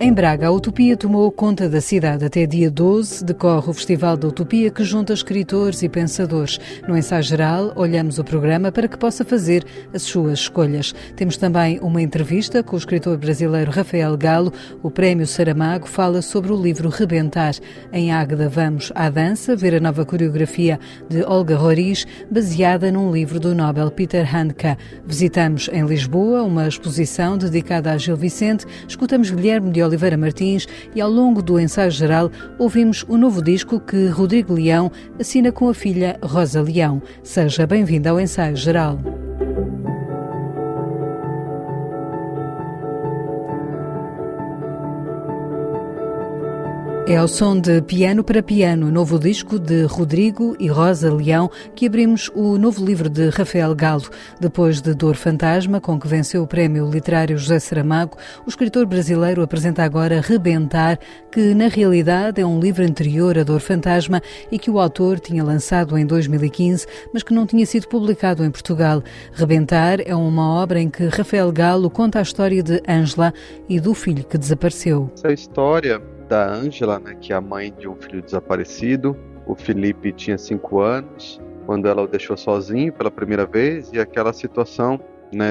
Em Braga, a Utopia tomou conta da cidade. Até dia 12 decorre o Festival da Utopia, que junta escritores e pensadores. No ensaio geral, olhamos o programa para que possa fazer as suas escolhas. Temos também uma entrevista com o escritor brasileiro Rafael Galo. O Prémio Saramago fala sobre o livro Rebentar. Em Águeda vamos à dança, ver a nova coreografia de Olga Roriz, baseada num livro do Nobel Peter Handke. Visitamos em Lisboa uma exposição dedicada a Gil Vicente, escutamos Guilherme de Oliveira Martins e, ao longo do ensaio geral, ouvimos o novo disco que Rodrigo Leão assina com a filha Rosa Leão. Seja bem-vindo ao ensaio geral. É ao som de Piano para Piano, novo disco de Rodrigo e Rosa Leão, que abrimos o novo livro de Rafael Galo. Depois de Dor Fantasma, com que venceu o Prémio Literário José Saramago, o escritor brasileiro apresenta agora Rebentar, que na realidade é um livro anterior a Dor Fantasma e que o autor tinha lançado em 2015, mas que não tinha sido publicado em Portugal. Rebentar é uma obra em que Rafael Galo conta a história de Ângela e do filho que desapareceu. Essa história da Ângela, que é a mãe de um filho desaparecido. O Felipe tinha 5 anos, quando ela o deixou sozinho pela primeira vez, e aquela situação,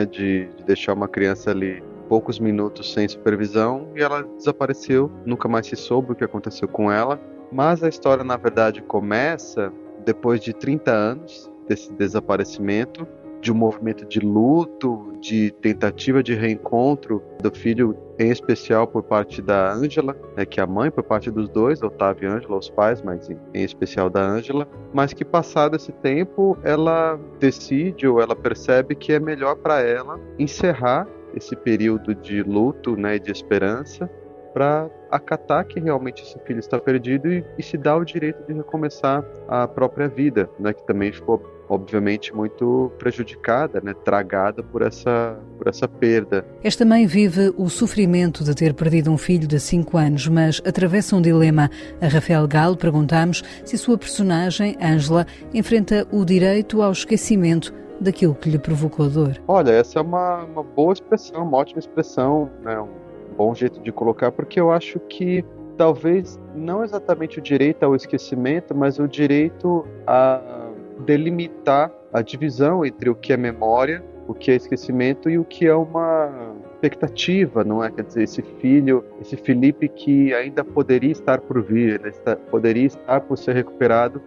de deixar uma criança ali poucos minutos sem supervisão, e ela desapareceu, nunca mais se soube o que aconteceu com ela. Mas a história, na verdade, começa depois de 30 anos desse desaparecimento, de um movimento de luto, de tentativa de reencontro do filho, em especial por parte da Ângela, que é a mãe, por parte dos dois, Otávio e Ângela, os pais, mas em especial da Ângela, mas que passado esse tempo ela decide ou ela percebe que é melhor para ela encerrar esse período de luto, e de esperança, para acatar que realmente esse filho está perdido e se dar o direito de recomeçar a própria vida, que também ficou obviamente muito prejudicada, tragada por essa perda. Esta mãe vive o sofrimento de ter perdido um filho de 5 anos, mas atravessa um dilema. A Rafael Galo perguntamos se sua personagem, Ângela, enfrenta o direito ao esquecimento daquilo que lhe provocou dor. Olha, essa é uma boa expressão, uma ótima expressão, um bom jeito de colocar, porque eu acho que talvez não exatamente o direito ao esquecimento, mas o direito a delimitar a divisão entre o que é memória, o que é esquecimento e o que é uma expectativa, não é? Quer dizer, esse filho, esse Felipe que ainda poderia estar por vir, poderia estar por ser recuperado,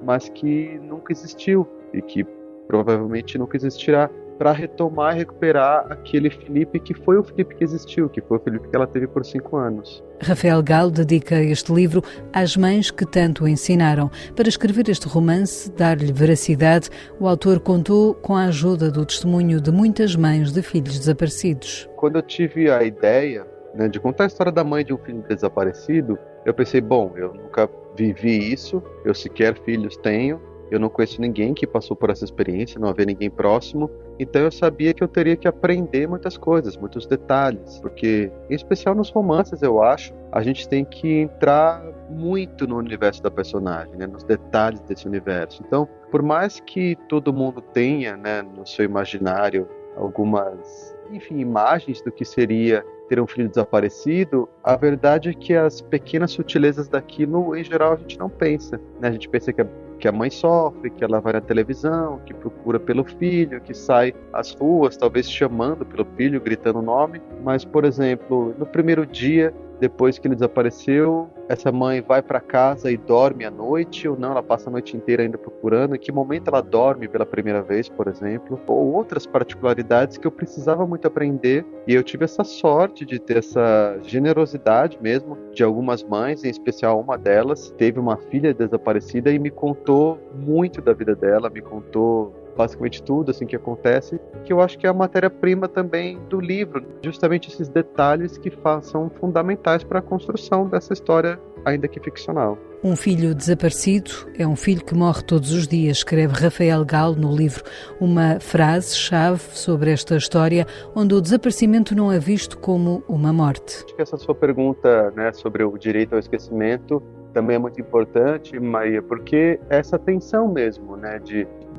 mas que nunca existiu e que provavelmente nunca existirá, para retomar e recuperar aquele Felipe que foi o Felipe que existiu, que foi o Felipe que ela teve por 5 anos. Rafael Galo dedica este livro às mães que tanto o ensinaram. Para escrever este romance, dar-lhe veracidade, o autor contou com a ajuda do testemunho de muitas mães de filhos desaparecidos. Quando eu tive a ideia de contar a história da mãe de um filho desaparecido, eu pensei, eu nunca vivi isso, eu sequer filhos tenho, eu não conheço ninguém que passou por essa experiência, não havia ninguém próximo, então eu sabia que eu teria que aprender muitas coisas, muitos detalhes, porque, em especial nos romances, eu acho, a gente tem que entrar muito no universo da personagem, nos detalhes desse universo. Então, por mais que todo mundo tenha, no seu imaginário, algumas, imagens do que seria ter um filho desaparecido, a verdade é que as pequenas sutilezas daquilo, em geral, a gente não pensa. A gente pensa que a mãe sofre, que ela vai na televisão, que procura pelo filho, que sai às ruas, talvez chamando pelo filho, gritando o nome. Mas, por exemplo, no primeiro dia, depois que ele desapareceu, essa mãe vai para casa e dorme à noite, ou não, ela passa a noite inteira ainda procurando. Em que momento ela dorme pela primeira vez, por exemplo, ou outras particularidades que eu precisava muito aprender, e eu tive essa sorte de ter essa generosidade mesmo de algumas mães, em especial uma delas teve uma filha desaparecida e me contou muito da vida dela, me contou basicamente tudo assim que acontece, que eu acho que é a matéria-prima também do livro, justamente esses detalhes que são fundamentais para a construção dessa história, ainda que ficcional. Um filho desaparecido é um filho que morre todos os dias, escreve Rafael Galo no livro. Uma frase-chave sobre esta história, onde o desaparecimento não é visto como uma morte. Acho que essa sua pergunta, sobre o direito ao esquecimento também é muito importante, Maria, porque essa tensão mesmo,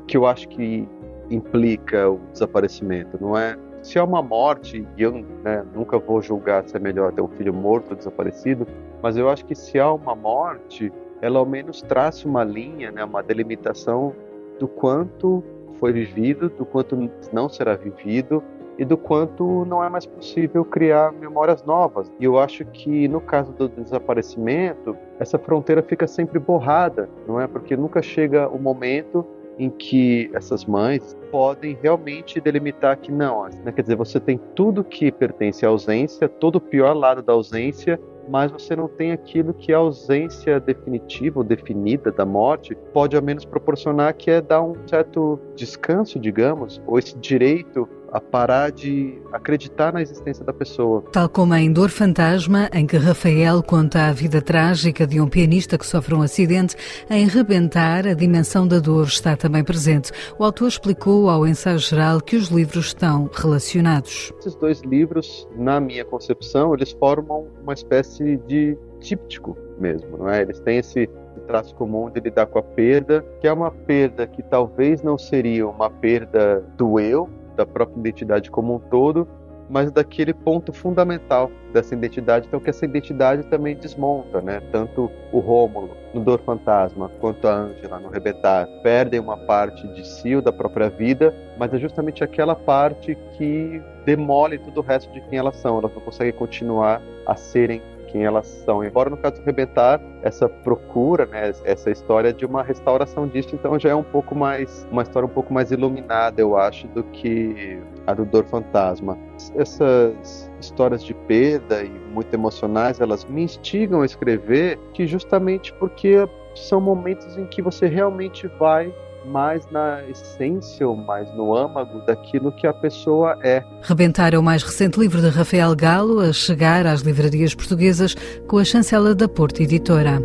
que eu acho que implica o desaparecimento, não é? se há uma morte, e eu nunca vou julgar se é melhor ter um filho morto ou desaparecido, mas eu acho que se há uma morte, ela ao menos traça uma linha, uma delimitação do quanto foi vivido, do quanto não será vivido e do quanto não é mais possível criar memórias novas. E eu acho que no caso do desaparecimento, essa fronteira fica sempre borrada, não é? Porque nunca chega o momento em que essas mães podem realmente delimitar que não, quer dizer, você tem tudo que pertence à ausência, todo o pior lado da ausência, mas você não tem aquilo que a ausência definitiva ou definida da morte pode ao menos proporcionar, que é dar um certo descanso, digamos, ou esse direito a parar de acreditar na existência da pessoa. Tal como em Dor Fantasma, em que Rafael conta a vida trágica de um pianista que sofre um acidente, em Rebentar, a dimensão da dor está também presente. O autor explicou ao Ensaio Geral que os livros estão relacionados. Esses dois livros, na minha concepção, eles formam uma espécie de díptico mesmo, não é? Eles têm esse traço comum de lidar com a perda, que é uma perda que talvez não seria uma perda do eu, da própria identidade como um todo, mas daquele ponto fundamental dessa identidade, então que essa identidade também desmonta, Tanto o Rômulo no Dor Fantasma, quanto a Ângela no Rebentar, perdem uma parte de si ou da própria vida, mas é justamente aquela parte que demole todo o resto de quem elas são, elas não conseguem continuar a serem quem elas são. Embora no caso do Rebentar, essa procura, essa história de uma restauração disso, então já é uma história um pouco mais iluminada, eu acho, do que a do Dor Fantasma. Essas histórias de perda e muito emocionais, elas me instigam a escrever, que justamente porque são momentos em que você realmente vai mais na essência ou mais no âmago daquilo que a pessoa é. Rebentar é o mais recente livro de Rafael Galo a chegar às livrarias portuguesas com a chancela da Porto Editora.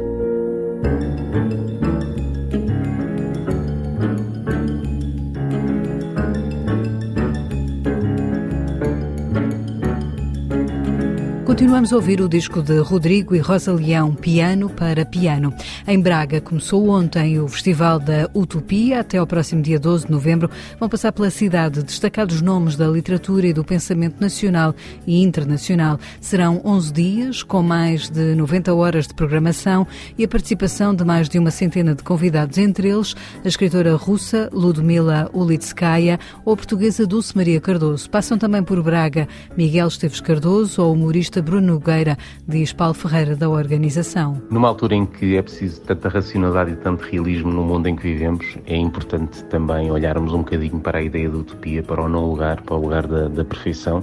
Continuamos a ouvir o disco de Rodrigo e Rosa Leão, Piano para Piano. Em Braga começou ontem o Festival da Utopia. Até ao próximo dia 12 de novembro vão passar pela cidade destacados nomes da literatura e do pensamento nacional e internacional. Serão 11 dias, com mais de 90 horas de programação e a participação de mais de uma centena de convidados, entre eles a escritora russa Ludmila Ulitskaya ou a portuguesa Dulce Maria Cardoso. Passam também por Braga Miguel Esteves Cardoso ou o humorista Bruno Nogueira, diz Paulo Ferreira, da organização. Numa altura em que é preciso tanta racionalidade e tanto realismo no mundo em que vivemos, é importante também olharmos um bocadinho para a ideia da utopia, para o não lugar, para o lugar da perfeição,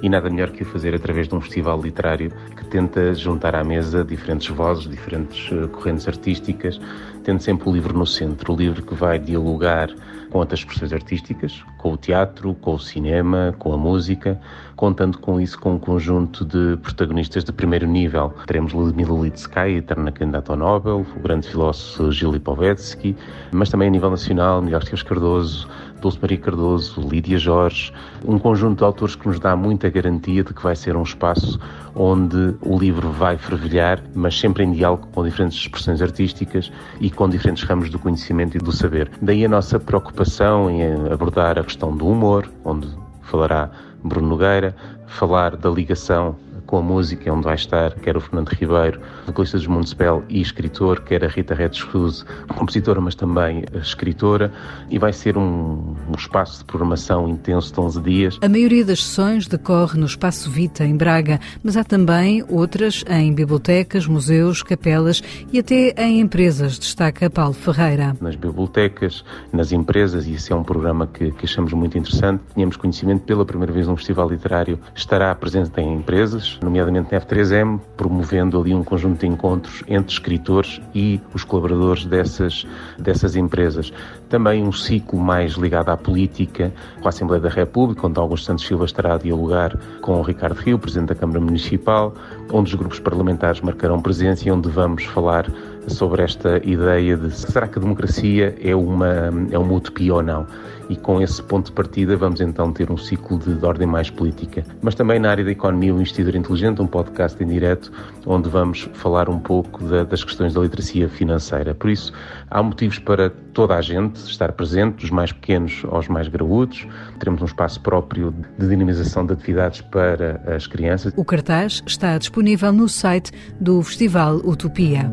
e nada melhor que o fazer através de um festival literário que tenta juntar à mesa diferentes vozes, diferentes correntes artísticas, tendo sempre o livro no centro, o livro que vai dialogar com outras expressões artísticas, com o teatro, com o cinema, com a música, contando com isso com um conjunto de protagonistas de primeiro nível. Teremos Ludmila Ulitskaya, eterna candidata ao Nobel, o grande filósofo Gil Lipovetsky, mas também a nível nacional, Miguel Esteves Cardoso, Dulce Maria Cardoso, Lídia Jorge, um conjunto de autores que nos dá muita garantia de que vai ser um espaço onde o livro vai fervilhar, mas sempre em diálogo com diferentes expressões artísticas e com diferentes ramos do conhecimento e do saber. Daí a nossa preocupação em abordar a questão do humor, onde falará Bruno Nogueira, falar da ligação com a música, onde vai estar quer o Fernando Ribeiro, vocalista dos Municipal e escritor, quer a Rita Redes Cruz, compositora, mas também escritora, e vai ser um espaço de programação intenso de 11 dias. A maioria das sessões decorre no Espaço Vita, em Braga, mas há também outras em bibliotecas, museus, capelas e até em empresas, destaca Paulo Ferreira. Nas bibliotecas, nas empresas, e esse é um programa que achamos muito interessante. Tínhamos conhecimento pela primeira vez num festival literário, estará presente em empresas, nomeadamente na F3M, promovendo ali um conjunto de encontros entre escritores e os colaboradores dessas empresas. Também um ciclo mais ligado à política, com a Assembleia da República, onde Augusto Santos Silva estará a dialogar com o Ricardo Rio, Presidente da Câmara Municipal, onde os grupos parlamentares marcarão presença e onde vamos falar sobre esta ideia de será que a democracia é uma utopia ou não? e com esse ponto de partida vamos então ter um ciclo de ordem mais política. Mas também na área da economia, o Investidor Inteligente, um podcast em direto, onde vamos falar um pouco das questões da literacia financeira. Por isso, há motivos para toda a gente estar presente, dos mais pequenos aos mais graúdos. Teremos um espaço próprio de dinamização de atividades para as crianças. O cartaz está disponível no site do Festival Utopia.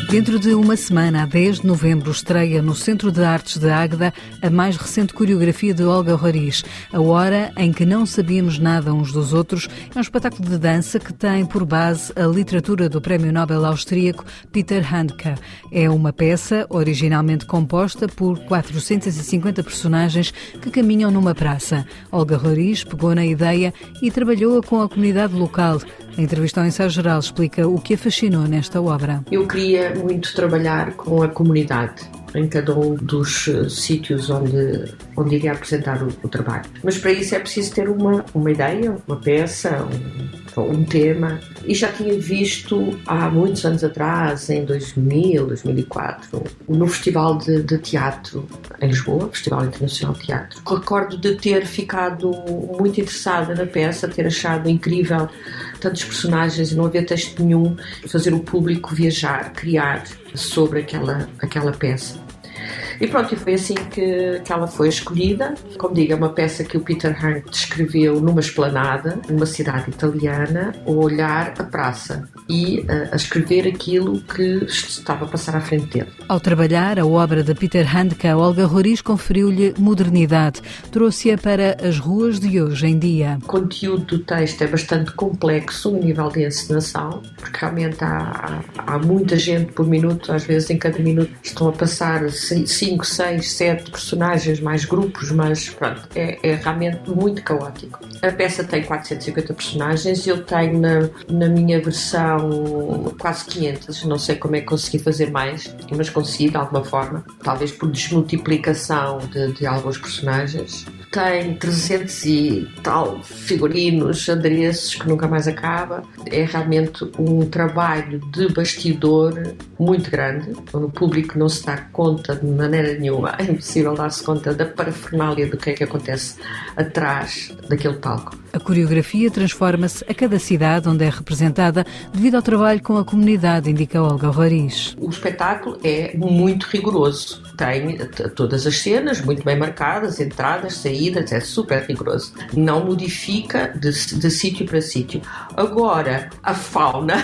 Dentro de uma semana, a 10 de novembro, estreia no Centro de Artes de Águeda a mais recente coreografia de Olga Roriz. A Hora em que não sabíamos nada uns dos outros é um espetáculo de dança que tem por base a literatura do Prémio Nobel austríaco Peter Handke. É uma peça originalmente composta por 450 personagens que caminham numa praça. Olga Roriz pegou na ideia e trabalhou-a com a comunidade local. A entrevista ao Ensaio Geral explica o que a fascinou nesta obra. Eu queria muito trabalhar com a comunidade em cada um dos sítios onde iria apresentar o trabalho. Mas para isso é preciso ter uma ideia, uma peça, um tema. E já tinha visto há muitos anos atrás, em 2000, 2004, no Festival de Teatro em Lisboa, Festival Internacional de Teatro. Recordo de ter ficado muito interessada na peça, ter achado incrível tantos personagens e não haver texto nenhum, fazer o público viajar, criar sobre aquela peça. E pronto, e foi assim que ela foi escolhida. Como digo, é uma peça que o Peter Handke descreveu numa esplanada, numa cidade italiana, a olhar a praça e a escrever aquilo que estava a passar à frente dele. Ao trabalhar a obra de Peter Handke, Olga Roriz conferiu-lhe modernidade, trouxe-a para as ruas de hoje em dia. O conteúdo do texto é bastante complexo no nível de encenação, porque realmente há muita gente por minuto, às vezes em cada minuto estão a passar 5, 6, 7 personagens, mais grupos, mas pronto, é realmente muito caótico. A peça tem 450 personagens, eu tenho na minha versão quase 500, não sei como é que consegui fazer mais, mas consegui de alguma forma, talvez por desmultiplicação de alguns personagens. Tem 300 e tal figurinos, adereços que nunca mais acaba. É realmente um trabalho de bastidor muito grande, onde o público não se dá conta de maneira nenhuma. É impossível dar-se conta da parafernália do que é que acontece atrás daquele palco. A coreografia transforma-se a cada cidade onde é representada devido ao trabalho com a comunidade, indica Olga Roriz. O espetáculo é muito rigoroso. Tem todas as cenas muito bem marcadas, entradas, saídas, é super rigoroso. Não modifica de sítio para sítio. Agora, a fauna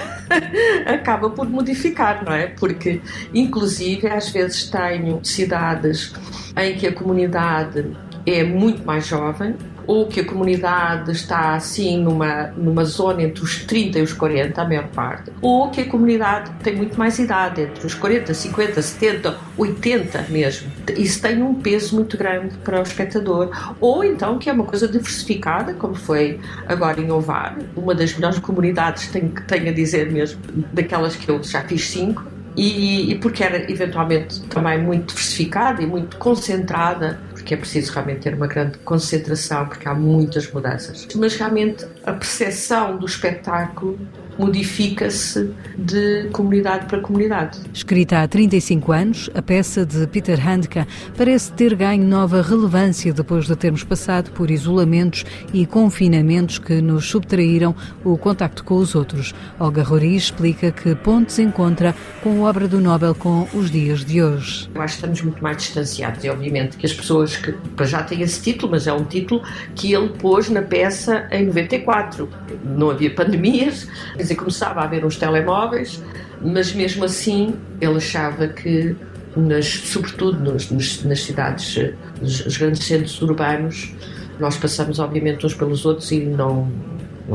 acaba por modificar, não é? Porque, inclusive, às vezes tenho cidades em que a comunidade é muito mais jovem, ou que a comunidade está assim numa zona entre os 30 e os 40, a maior parte, ou que a comunidade tem muito mais idade, entre os 40, 50, 70, 80 mesmo. Isso tem um peso muito grande para o espectador. Ou então que é uma coisa diversificada, como foi agora em Ovar, uma das melhores comunidades, tenho a dizer mesmo, daquelas que eu já fiz 5, e porque era eventualmente também muito diversificada e muito concentrada, porque é preciso realmente ter uma grande concentração, porque há muitas mudanças. Mas realmente a percepção do espetáculo modifica-se de comunidade para comunidade. Escrita há 35 anos, a peça de Peter Handke parece ter ganho nova relevância depois de termos passado por isolamentos e confinamentos que nos subtraíram o contacto com os outros. Olga Roriz explica que pontos encontra com a obra do Nobel com os dias de hoje. Eu acho que estamos muito mais distanciados e obviamente que as pessoas que já têm esse título, mas é um título que ele pôs na peça em 94. Não havia pandemias, quer dizer, começava a haver uns telemóveis, mas mesmo assim ele achava que, sobretudo nas cidades, nos grandes centros urbanos, nós passamos obviamente uns pelos outros e não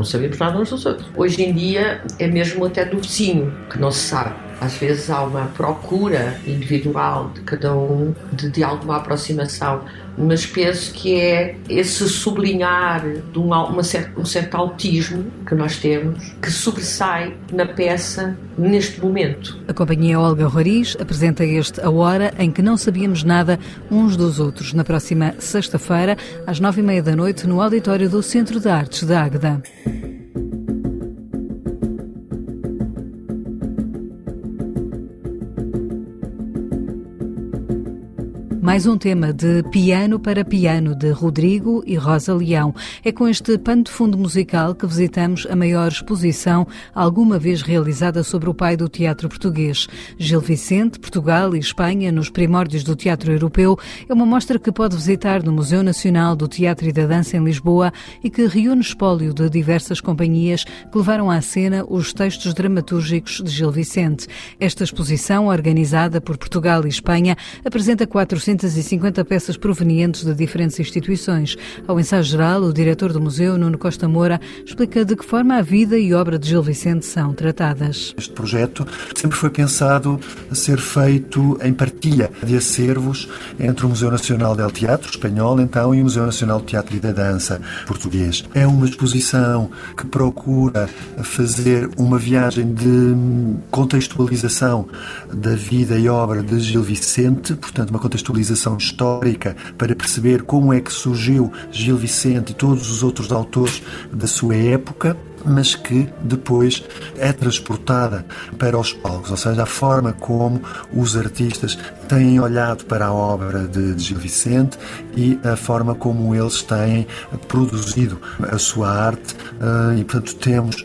sabemos nada uns dos outros. Hoje em dia é mesmo até do vizinho que não se sabe. Às vezes há uma procura individual de cada um de alguma aproximação, mas penso que é esse sublinhar de um certo autismo que nós temos, que sobressai na peça neste momento. A companhia Olga Roriz apresenta A Hora em que não sabíamos nada uns dos outros, na próxima sexta-feira, às 21h30, no auditório do Centro de Artes de Águeda. Mais um tema de Piano para Piano, de Rodrigo e Rosa Leão. É com este pano de fundo musical que visitamos a maior exposição alguma vez realizada sobre o pai do teatro português. Gil Vicente, Portugal e Espanha nos primórdios do teatro europeu é uma mostra que pode visitar no Museu Nacional do Teatro e da Dança em Lisboa e que reúne espólio de diversas companhias que levaram à cena os textos dramatúrgicos de Gil Vicente. Esta exposição, organizada por Portugal e Espanha, apresenta 450 peças provenientes de diferentes instituições. Ao ensaio geral, o diretor do museu, Nuno Costa Moura, explica de que forma a vida e obra de Gil Vicente são tratadas. Este projeto sempre foi pensado a ser feito em partilha de acervos entre o Museu Nacional del Teatro espanhol, então, e o Museu Nacional do Teatro e da Dança português. É uma exposição que procura fazer uma viagem de contextualização da vida e obra de Gil Vicente, portanto, uma contextualização histórica para perceber como é que surgiu Gil Vicente e todos os outros autores da sua época, mas que depois é transportada para os palcos, ou seja, a forma como os artistas têm olhado para a obra de Gil Vicente e a forma como eles têm produzido a sua arte, e portanto temos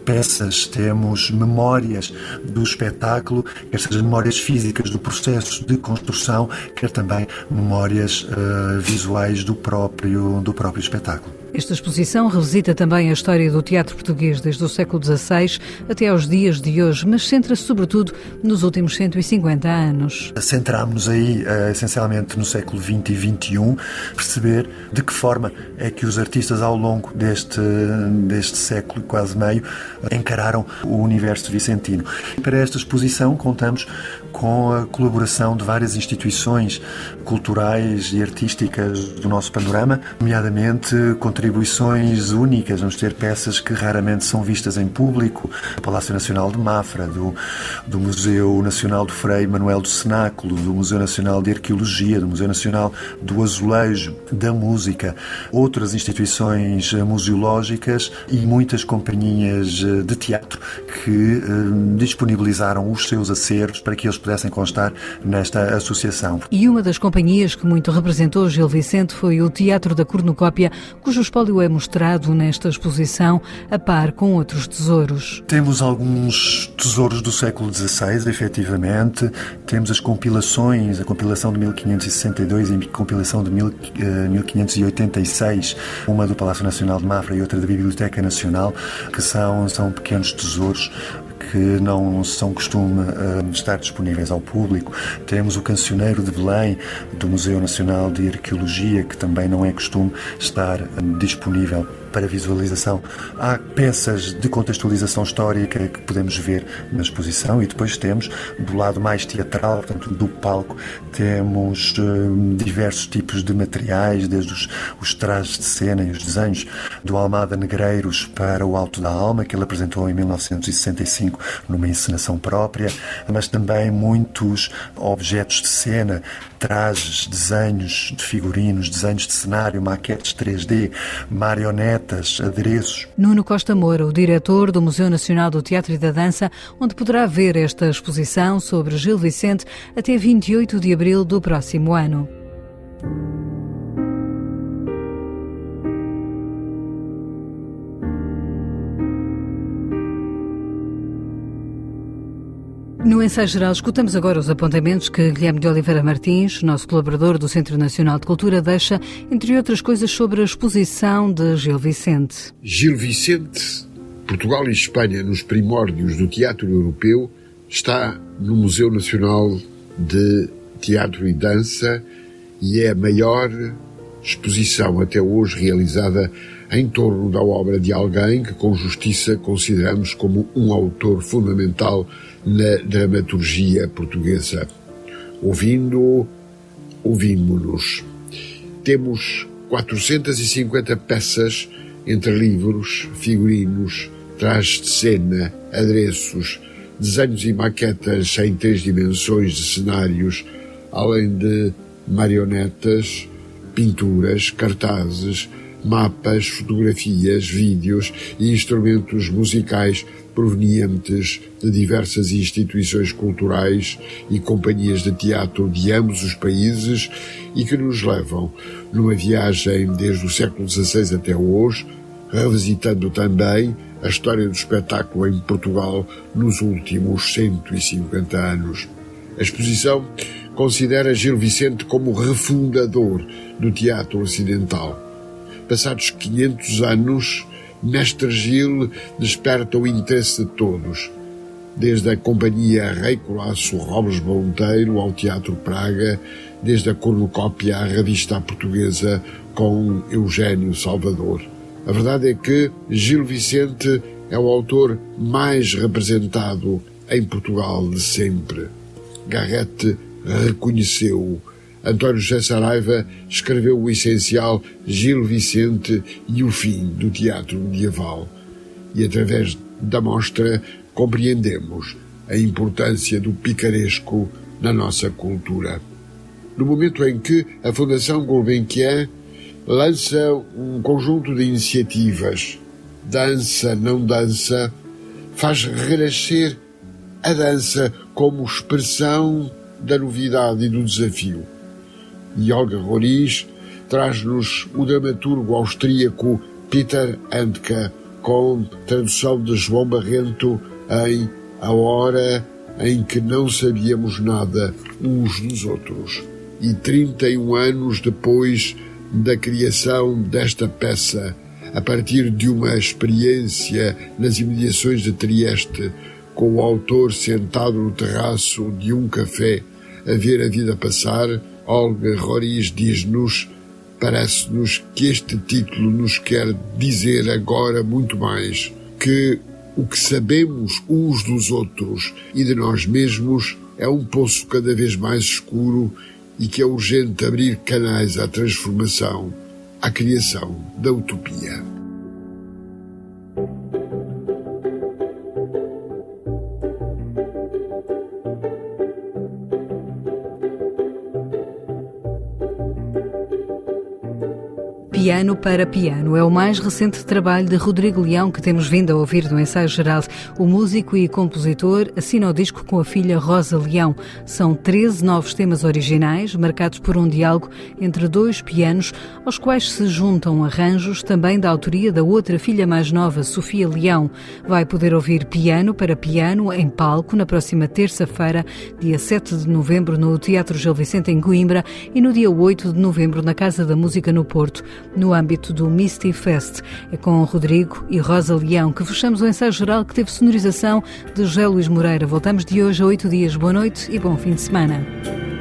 peças, temos memórias do espetáculo, quer sejam memórias físicas do processo de construção, quer também memórias visuais do próprio espetáculo. Esta exposição revisita também a história do teatro português desde o século XVI até aos dias de hoje, mas centra-se sobretudo nos últimos 150 anos. Centrámos-nos aí essencialmente no século XX e XXI, perceber de que forma é que os artistas ao longo deste século e quase meio encararam o universo vicentino. Para esta exposição contamos com a colaboração de várias instituições culturais e artísticas do nosso panorama, nomeadamente contribuições únicas. Vamos ter peças que raramente são vistas em público, do Palácio Nacional de Mafra, do Museu Nacional do Frei Manuel do Cenáculo, do Museu Nacional de Arqueologia, do Museu Nacional do Azulejo, da Música, outras instituições museológicas e muitas companhias de teatro que disponibilizaram os seus acervos para que eles pudessem constar nesta associação. E uma das companhias que muito representou Gil Vicente foi o Teatro da Cornucópia, cujo espólio é mostrado nesta exposição a par com outros tesouros. Temos alguns tesouros do século XVI, efetivamente. Temos as compilações, a compilação de 1562 e a compilação de 1586, uma do Palácio Nacional de Mafra e outra da Biblioteca Nacional, que são pequenos tesouros que não são costume estar disponíveis ao público. Temos o Cancioneiro de Belém, do Museu Nacional de Arqueologia, que também não é costume estar disponível para visualização. Há peças de contextualização histórica que podemos ver na exposição e depois temos, do lado mais teatral, portanto, do palco, temos diversos tipos de materiais, desde os trajes de cena e os desenhos do Almada Negreiros para o Alto da Alma, que ele apresentou em 1965 numa encenação própria, mas também muitos objetos de cena, trajes, desenhos de figurinos, desenhos de cenário, maquetes 3D, marionetas, adereços. Nuno Costa Moura, o diretor do Museu Nacional do Teatro e da Dança, onde poderá ver esta exposição sobre Gil Vicente até 28 de abril do próximo ano. No ensaio geral, escutamos agora os apontamentos que Guilherme de Oliveira Martins, nosso colaborador do Centro Nacional de Cultura, deixa, entre outras coisas, sobre a exposição de Gil Vicente. Gil Vicente, Portugal e Espanha nos primórdios do teatro europeu, está no Museu Nacional de Teatro e Dança e é a maior exposição até hoje realizada em torno da obra de alguém que, com justiça, consideramos como um autor fundamental na dramaturgia portuguesa. Ouvimos-nos. Temos 450 peças entre livros, figurinos, trajes de cena, adereços, desenhos e maquetas em 3 dimensões de cenários, além de marionetas, pinturas, cartazes, mapas, fotografias, vídeos e instrumentos musicais provenientes de diversas instituições culturais e companhias de teatro de ambos os países e que nos levam numa viagem desde o século XVI até hoje, revisitando também a história do espetáculo em Portugal nos últimos 150 anos. A exposição considera Gil Vicente como refundador do teatro ocidental. Passados 500 anos, Mestre Gil desperta o interesse de todos, desde a Companhia Rei Colasso Robles Monteiro ao Teatro Praga, desde a cornucópia à Revista Portuguesa com Eugênio Salvador. A verdade é que Gil Vicente é o autor mais representado em Portugal de sempre. Garrett reconheceu-o. António José Saraiva escreveu o essencial Gil Vicente e o fim do teatro medieval. E através da mostra compreendemos a importância do picaresco na nossa cultura. No momento em que a Fundação Gulbenkian lança um conjunto de iniciativas, Dança, Não Dança, faz renascer a dança como expressão da novidade e do desafio. E Olga Roriz traz-nos o dramaturgo austríaco Peter Handke, com tradução de João Barrento em A Hora em que não sabíamos nada uns dos outros. E 31 anos depois da criação desta peça, a partir de uma experiência nas imediações de Trieste, com o autor sentado no terraço de um café a ver a vida passar, Olga Roriz diz-nos: parece-nos que este título nos quer dizer agora muito mais, que o que sabemos uns dos outros e de nós mesmos é um poço cada vez mais escuro e que é urgente abrir canais à transformação, à criação da utopia. Piano para Piano é o mais recente trabalho de Rodrigo Leão que temos vindo a ouvir no Ensaio Geral. O músico e compositor assina o disco com a filha Rosa Leão. São 13 novos temas originais, marcados por um diálogo entre dois pianos, aos quais se juntam arranjos também da autoria da outra filha mais nova, Sofia Leão. Vai poder ouvir Piano para Piano em palco na próxima terça-feira, dia 7 de novembro, no Teatro Gil Vicente em Coimbra e no dia 8 de novembro na Casa da Música no Porto, no âmbito do Misty Fest. É com Rodrigo e Rosa Leão que fechamos o Ensaio Geral, que teve sonorização de José Luís Moreira. Voltamos de hoje a 8 dias. Boa noite e bom fim de semana.